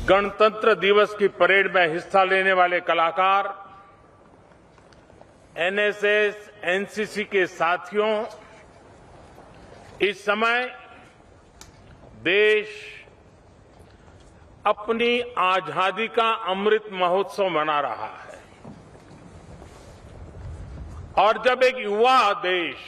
गणतंत्र दिवस की परेड में हिस्सा लेने वाले कलाकार, एनएसएस, एनसीसी के साथियों, इस समय देश अपनी आजादी का अमृत महोत्सव मना रहा है और जब एक युवा देश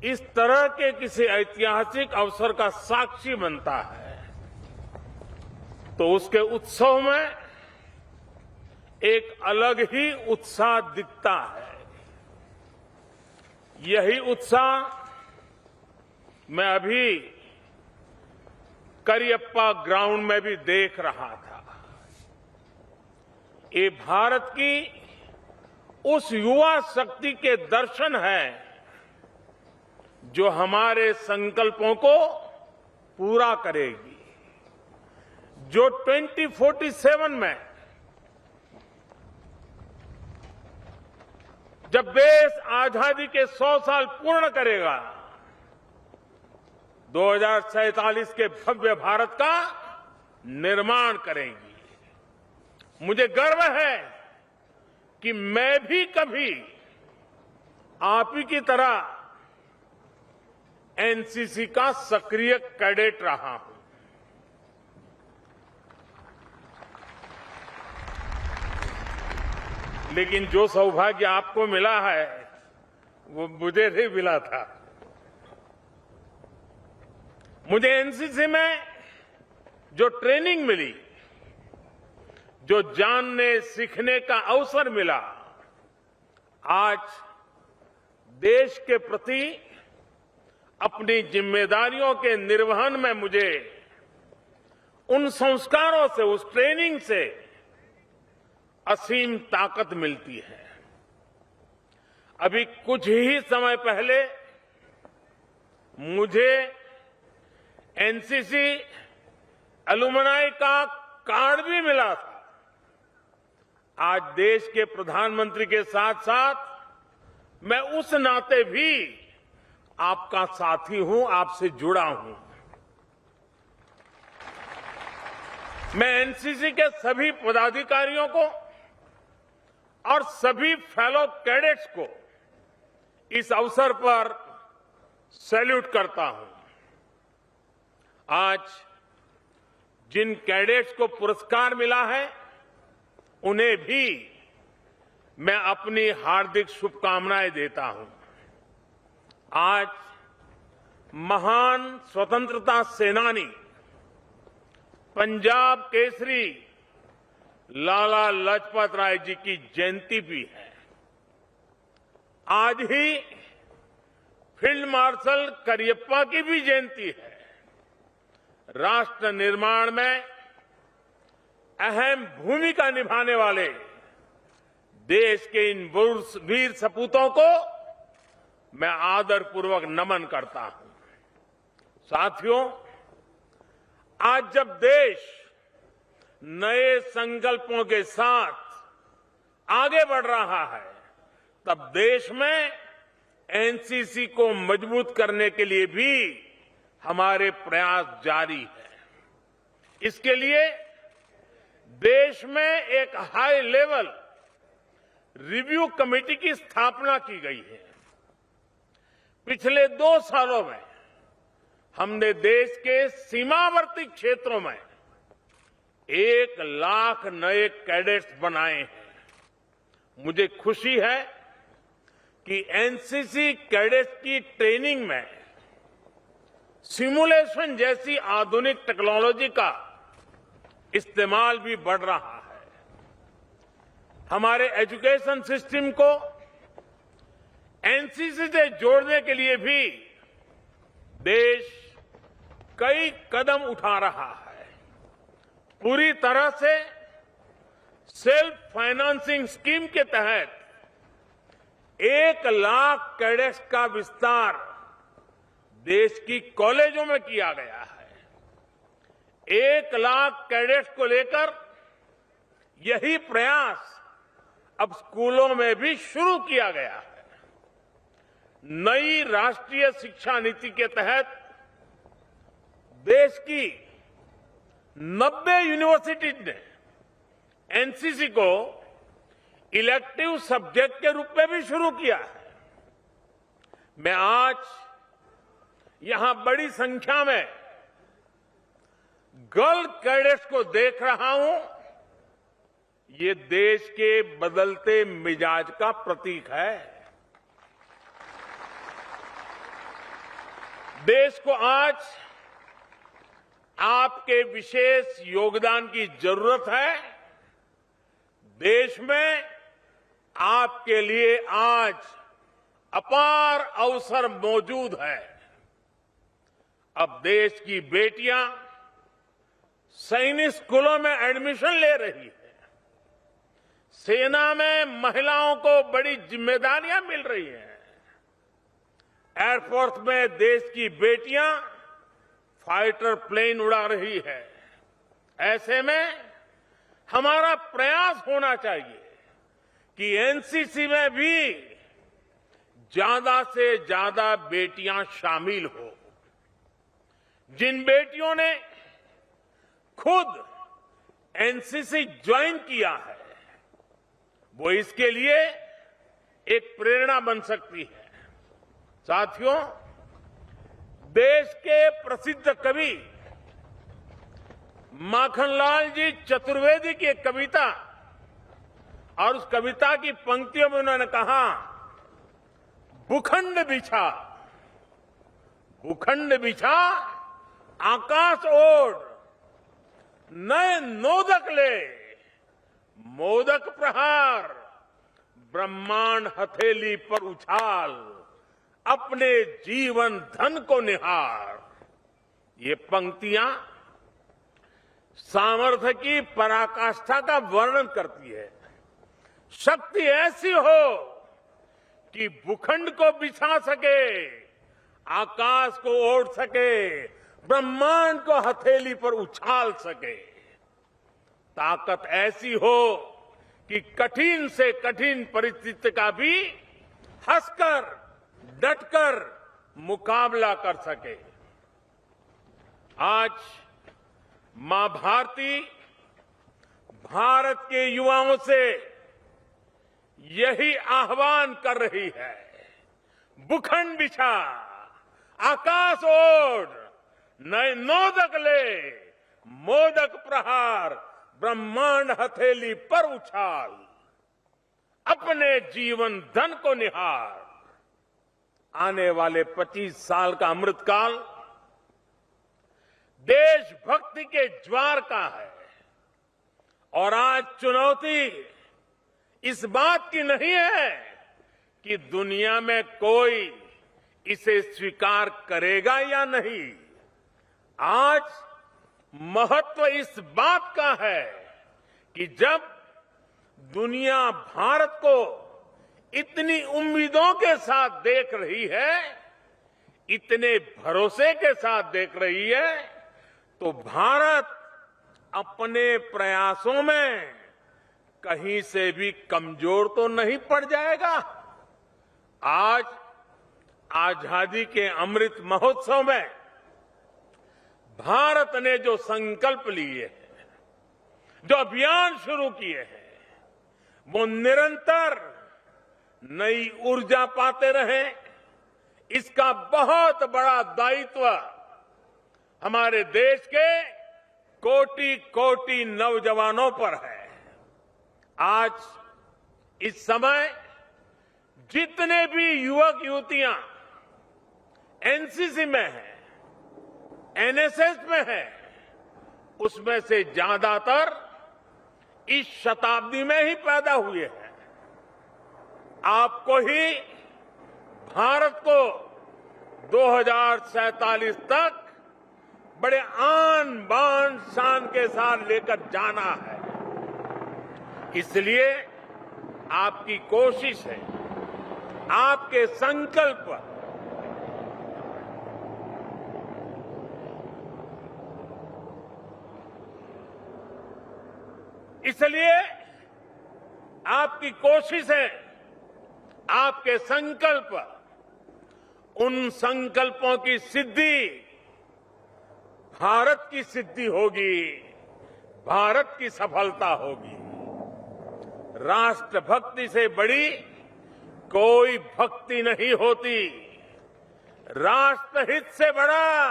इस तरह के किसी ऐतिहासिक अवसर का साक्षी बनता है तो उसके उत्सव में एक अलग ही उत्साह दिखता है। यही उत्साह मैं अभी करियप्पा ग्राउंड में भी देख रहा था। ये भारत की उस युवा शक्ति के दर्शन हैं जो हमारे संकल्पों को पूरा करेगी, जो 2047 में जब देश आजादी के 100 साल पूर्ण करेगा, 2047 के भव्य भारत का निर्माण करेंगी। मुझे गर्व है कि मैं भी कभी आप ही की तरह एनसीसी का सक्रिय कैडेट रहा हूं। लेकिन जो सौभाग्य आपको मिला है वो मुझे नहीं मिला था। मुझे एनसीसी में जो ट्रेनिंग मिली, जो जानने सीखने का अवसर मिला, आज देश के प्रति अपनी जिम्मेदारियों के निर्वहन में मुझे उन संस्कारों से, उस ट्रेनिंग से असीम ताकत मिलती है। अभी कुछ ही समय पहले मुझे एनसीसी एलुमनाई का कार्ड भी मिला था। आज देश के प्रधानमंत्री के साथ साथ मैं उस नाते भी आपका साथी हूं, आपसे जुड़ा हूं। मैं एनसीसी के सभी पदाधिकारियों को और सभी फेलो कैडेट्स को इस अवसर पर सैल्यूट करता हूं। आज जिन कैडेट्स को पुरस्कार मिला है उन्हें भी मैं अपनी हार्दिक शुभकामनाएं देता हूं। आज महान स्वतंत्रता सेनानी, पंजाब केसरी लाला लाजपत राय जी की जयंती भी है। आज ही फील्ड मार्शल करियप्पा की भी जयंती है। राष्ट्र निर्माण में अहम भूमिका निभाने वाले देश के इन वीर सपूतों को मैं आदरपूर्वक नमन करता हूं। साथियों, आज जब देश नए संकल्पों के साथ आगे बढ़ रहा है, तब देश में एनसीसी को मजबूत करने के लिए भी हमारे प्रयास जारी है। इसके लिए देश में एक हाई लेवल रिव्यू कमेटी की स्थापना की गई है। पिछले 2 सालों में हमने देश के सीमावर्ती क्षेत्रों में 1 लाख नए कैडेट्स बनाए हैं। मुझे खुशी है कि एनसीसी कैडेट्स की ट्रेनिंग में सिमुलेशन जैसी आधुनिक टेक्नोलॉजी का इस्तेमाल भी बढ़ रहा है। हमारे एजुकेशन सिस्टम को एनसीसी से जोड़ने के लिए भी देश कई कदम उठा रहा है। पूरी तरह से सेल्फ फाइनेंसिंग स्कीम के तहत 1 लाख कैडेट्स का विस्तार देश की कॉलेजों में किया गया है। 1 लाख कैडेट्स को लेकर यही प्रयास अब स्कूलों में भी शुरू किया गया है। नई राष्ट्रीय शिक्षा नीति के तहत देश की 90 यूनिवर्सिटीज ने एनसीसी को इलेक्टिव सब्जेक्ट के रूप में भी शुरू किया है। मैं आज यहां बड़ी संख्या में गर्ल कैडेट्स को देख रहा हूं। ये देश के बदलते मिजाज का प्रतीक है। देश को आज आपके विशेष योगदान की जरूरत है। देश में आपके लिए आज अपार अवसर मौजूद है। अब देश की बेटियां सैनिक स्कूलों में एडमिशन ले रही है। सेना में महिलाओं को बड़ी जिम्मेदारियां मिल रही हैं। एयरफोर्स में देश की बेटियां फाइटर प्लेन उड़ा रही है। ऐसे में हमारा प्रयास होना चाहिए कि एनसीसी में भी ज्यादा से ज्यादा बेटियां शामिल हो। जिन बेटियों ने खुद एनसीसी ज्वाइन किया है, वो इसके लिए एक प्रेरणा बन सकती है। साथियों, देश के प्रसिद्ध कवि माखनलाल जी चतुर्वेदी की एक कविता, और उस कविता की पंक्तियों में उन्होंने कहा, भूखंड बिछा, भूखंड बिछा आकाश ओढ़, नए नोदक ले, मोदक प्रहार, ब्रह्मांड हथेली पर उछाल, अपने जीवन धन को निहार। ये पंक्तियां सामर्थ्य की पराकाष्ठा का वर्णन करती है। शक्ति ऐसी हो कि भूखंड को बिछा सके, आकाश को ओढ़ सके, ब्रह्मांड को हथेली पर उछाल सके। ताकत ऐसी हो कि कठिन से कठिन परिस्थिति का भी हंसकर, डटकर मुकाबला कर सके। आज मां भारती भारत के युवाओं से यही आह्वान कर रही है। भूखंड बिछा, आकाश ओढ़, नए नोदक ले, मोदक प्रहार, ब्रह्मांड हथेली पर उछाल, अपने जीवन धन को निहार। आने वाले 25 साल का अमृतकाल देशभक्ति के ज्वार का है। और आज चुनौती इस बात की नहीं है कि दुनिया में कोई इसे स्वीकार करेगा या नहीं। आज महत्व इस बात का है कि जब दुनिया भारत को इतनी उम्मीदों के साथ देख रही है, इतने भरोसे के साथ देख रही है, तो भारत अपने प्रयासों में कहीं से भी कमजोर तो नहीं पड़ जाएगा। आज आजादी के अमृत महोत्सव में भारत ने जो संकल्प लिए हैं, जो अभियान शुरू किए हैं, वो निरंतर नई ऊर्जा पाते रहें। इसका बहुत बड़ा दायित्व हमारे देश के कोटि कोटि नौजवानों पर है। आज इस समय जितने भी युवक युवतियां एनसीसी में हैं, एनएसएस में हैं, उसमें से ज्यादातर इस शताब्दी में ही पैदा हुए हैं। आपको ही भारत को 2047 तक बड़े आन बान शान के साथ लेकर जाना है। इसलिए आपकी कोशिश है, आपके संकल्प, इसलिए आपकी कोशिश है, आपके संकल्प, उन संकल्पों की सिद्धि भारत की सिद्धि होगी, भारत की सफलता होगी। राष्ट्रभक्ति से बड़ी कोई भक्ति नहीं होती, राष्ट्रहित से बड़ा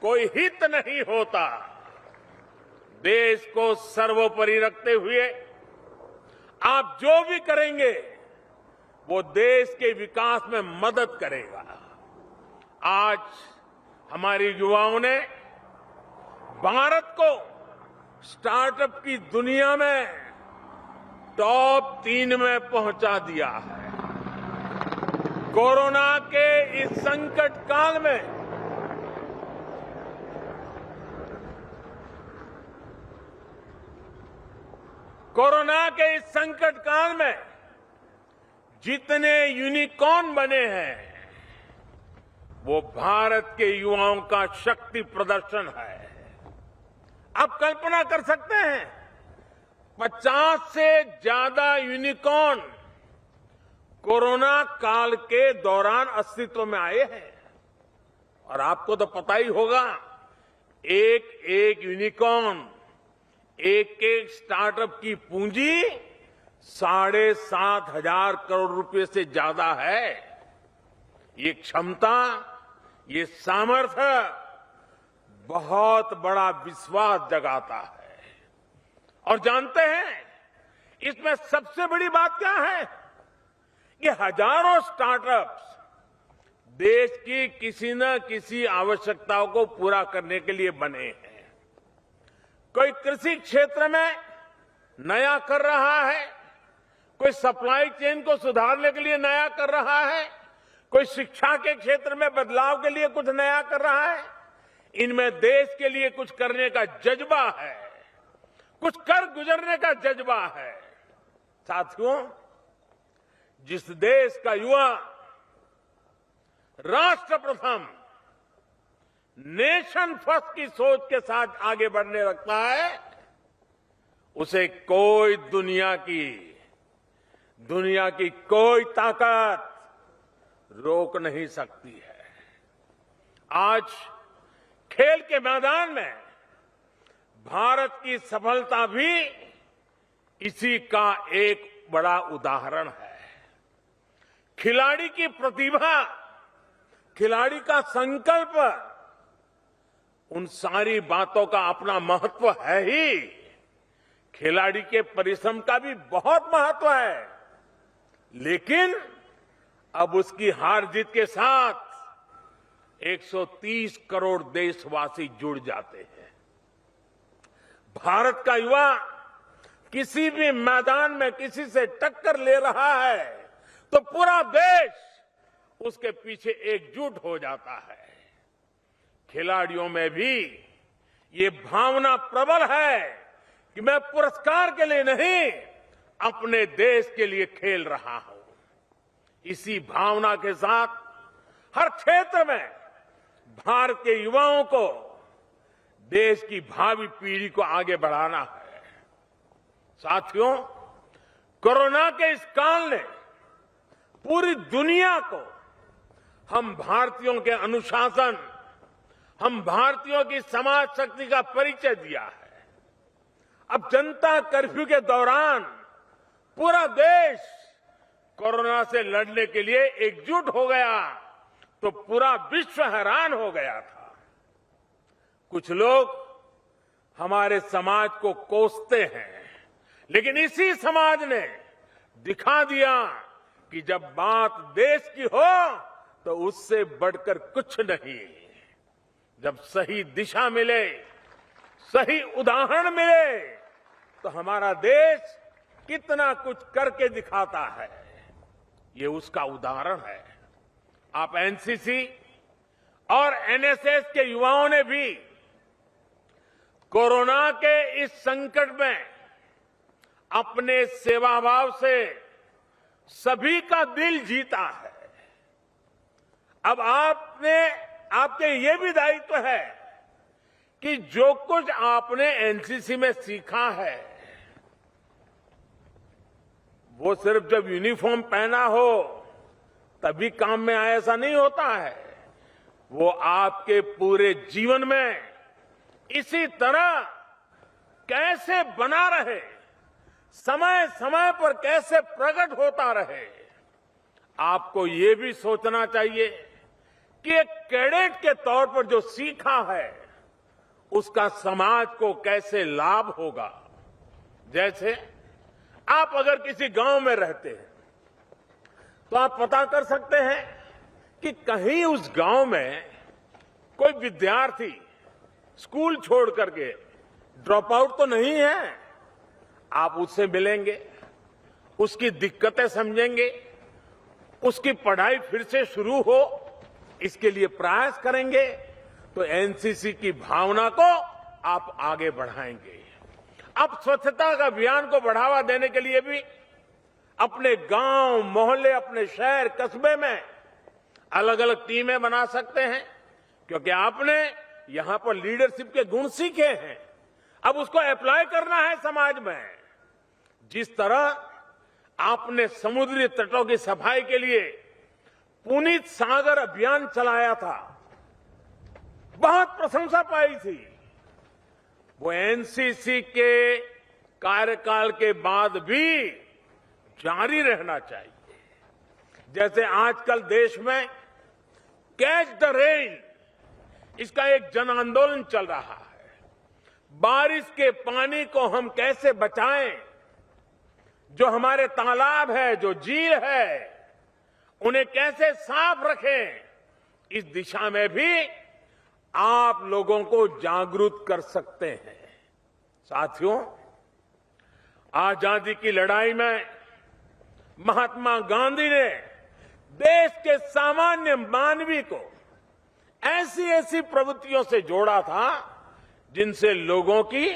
कोई हित नहीं होता। देश को सर्वोपरि रखते हुए आप जो भी करेंगे वो देश के विकास में मदद करेगा। आज हमारे युवाओं ने भारत को स्टार्टअप की दुनिया में टॉप 3 में पहुंचा दिया है। कोरोना के इस संकट काल में जितने यूनिकॉर्न बने हैं वो भारत के युवाओं का शक्ति प्रदर्शन है। आप कल्पना कर सकते हैं 50 से ज्यादा यूनिकॉर्न कोरोना काल के दौरान अस्तित्व में आए हैं। और आपको तो पता ही होगा, एक एक यूनिकॉर्न, एक एक स्टार्टअप की पूंजी 7,500 करोड़ रुपए से ज्यादा है। ये क्षमता, ये सामर्थ्य बहुत बड़ा विश्वास जगाता है। और जानते हैं इसमें सबसे बड़ी बात क्या है कि हजारों स्टार्टअप्स देश की किसी न किसी आवश्यकताओं को पूरा करने के लिए बने हैं। कोई कृषि क्षेत्र में नया कर रहा है, कोई सप्लाई चेन को सुधारने के लिए नया कर रहा है, कोई शिक्षा के क्षेत्र में बदलाव के लिए कुछ नया कर रहा है। इनमें देश के लिए कुछ करने का जज्बा है, कुछ कर गुजरने का जज्बा है। साथियों, जिस देश का युवा राष्ट्र प्रथम, नेशन फर्स्ट की सोच के साथ आगे बढ़ने लगता है, उसे कोई दुनिया की कोई ताकत रोक नहीं सकती है। आज खेल के मैदान में भारत की सफलता भी इसी का एक बड़ा उदाहरण है। खिलाड़ी की प्रतिभा, खिलाड़ी का संकल्प, उन सारी बातों का अपना महत्व है ही। खिलाड़ी के परिश्रम का भी बहुत महत्व है, लेकिन अब उसकी हार जीत के साथ 130 करोड़ देशवासी जुड़ जाते हैं। भारत का युवा किसी भी मैदान में किसी से टक्कर ले रहा है तो पूरा देश उसके पीछे एकजुट हो जाता है। खिलाड़ियों में भी ये भावना प्रबल है कि मैं पुरस्कार के लिए नहीं, अपने देश के लिए खेल रहा हूं। इसी भावना के साथ हर क्षेत्र में भारत के युवाओं को, देश की भावी पीढ़ी को आगे बढ़ाना है। साथियों, कोरोना के इस काल ने पूरी दुनिया को हम भारतीयों के अनुशासन, हम भारतीयों की समाज शक्ति का परिचय दिया है। अब जनता कर्फ्यू के दौरान पूरा देश कोरोना से लड़ने के लिए एकजुट हो गया तो पूरा विश्व हैरान हो गया था। कुछ लोग हमारे समाज को कोसते हैं, लेकिन इसी समाज ने दिखा दिया कि जब बात देश की हो तो उससे बढ़कर कुछ नहीं। जब सही दिशा मिले, सही उदाहरण मिले, तो हमारा देश कितना कुछ करके दिखाता है। ये उसका उदाहरण है। आप एनसीसी और एनएसएस के युवाओं ने भी कोरोना के इस संकट में अपने सेवाभाव से सभी का दिल जीता है। अब आपके ये भी दायित्व है कि जो कुछ आपने एनसीसी में सीखा है वो सिर्फ जब यूनिफॉर्म पहना हो तभी काम में आए, ऐसा नहीं होता है। वो आपके पूरे जीवन में इसी तरह कैसे बना रहे, समय समय पर कैसे प्रकट होता रहे। आपको ये भी सोचना चाहिए कि एक कैडेट के तौर पर जो सीखा है उसका समाज को कैसे लाभ होगा। जैसे आप अगर किसी गांव में रहते हैं तो आप पता कर सकते हैं कि कहीं उस गांव में कोई विद्यार्थी स्कूल छोड़ करके ड्रॉप आउट तो नहीं है। आप उससे मिलेंगे, उसकी दिक्कतें समझेंगे, उसकी पढ़ाई फिर से शुरू हो इसके लिए प्रयास करेंगे तो एनसीसी की भावना को आप आगे बढ़ाएंगे। अब स्वच्छता का अभियान को बढ़ावा देने के लिए भी अपने गांव, मोहल्ले, अपने शहर, कस्बे में अलग अलग टीमें बना सकते हैं, क्योंकि आपने यहां पर लीडरशिप के गुण सीखे हैं। अब उसको अप्लाई करना है समाज में। जिस तरह आपने समुद्री तटों की सफाई के लिए पुनीत सागर अभियान चलाया था, बहुत प्रशंसा पाई थी, वो एनसीसी के कार्यकाल के बाद भी जारी रहना चाहिए। जैसे आजकल देश में कैच द रेन, इसका एक जन आंदोलन चल रहा है। बारिश के पानी को हम कैसे बचाएं, जो हमारे तालाब है, जो झील है, उन्हें कैसे साफ रखें, इस दिशा में भी आप लोगों को जागरूक कर सकते हैं। साथियों, आजादी की लड़ाई में महात्मा गांधी ने देश के सामान्य मानवी को ऐसी ऐसी प्रवृत्तियों से जोड़ा था जिनसे लोगों की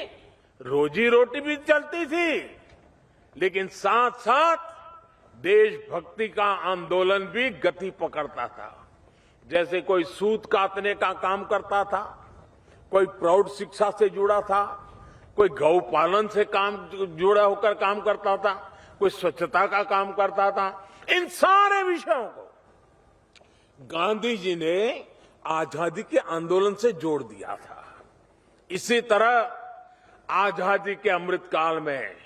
रोजी रोटी भी चलती थी, लेकिन साथ साथ देशभक्ति का आंदोलन भी गति पकड़ता था। जैसे कोई सूत काटने का काम करता था, कोई प्रौढ़ शिक्षा से जुड़ा था, कोई गौ पालन से जुड़ा होकर काम करता था, कोई स्वच्छता का काम करता था। इन सारे विषयों को गांधी जी ने आजादी के आंदोलन से जोड़ दिया था। इसी तरह आजादी के अमृतकाल में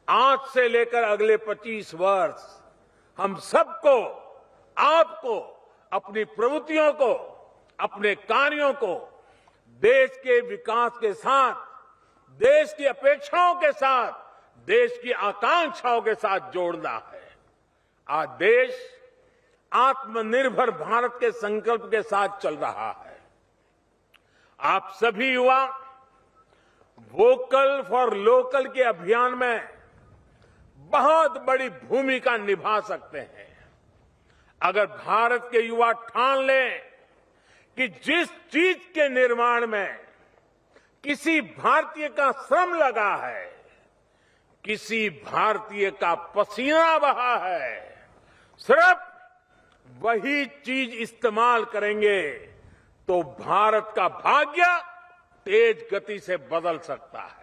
आज से लेकर अगले 25 वर्ष हम सबको, आपको, अपनी प्रवृत्तियों को, अपने कार्यों को देश के विकास के साथ, देश की अपेक्षाओं के साथ, देश की आकांक्षाओं के साथ जोड़ना है। आज देश आत्मनिर्भर भारत के संकल्प के साथ चल रहा है। आप सभी युवा वोकल फॉर लोकल के अभियान में बहुत बड़ी भूमिका निभा सकते हैं। अगर भारत के युवा ठान लें कि जिस चीज के निर्माण में किसी भारतीय का श्रम लगा है, किसी भारतीय का पसीना बहा है, सिर्फ वही चीज इस्तेमाल करेंगे तो भारत का भाग्य तेज गति से बदल सकता है।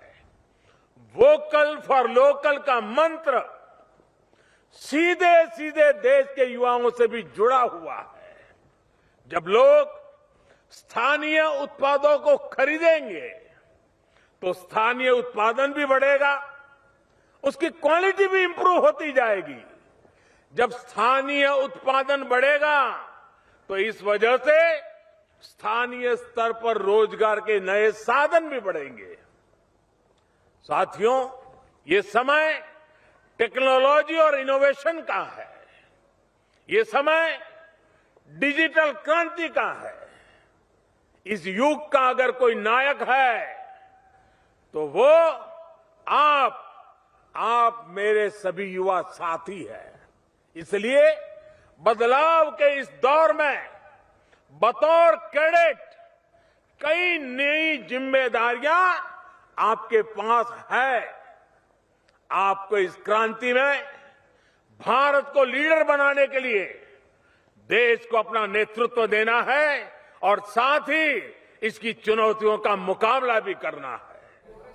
वोकल फॉर लोकल का मंत्र सीधे सीधे देश के युवाओं से भी जुड़ा हुआ है। जब लोग स्थानीय उत्पादों को खरीदेंगे तो स्थानीय उत्पादन भी बढ़ेगा, उसकी क्वालिटी भी इंप्रूव होती जाएगी। जब स्थानीय उत्पादन बढ़ेगा तो इस वजह से स्थानीय स्तर पर रोजगार के नए साधन भी बढ़ेंगे। साथियों, ये समय टेक्नोलॉजी और इनोवेशन का है। ये समय डिजिटल क्रांति का है। इस युग का अगर कोई नायक है तो वो आप मेरे सभी युवा साथी हैं। इसलिए बदलाव के इस दौर में बतौर कैडेट कई नई जिम्मेदारियां आपके पास है। आपको इस क्रांति में भारत को लीडर बनाने के लिए देश को अपना नेतृत्व देना है और साथ ही इसकी चुनौतियों का मुकाबला भी करना है।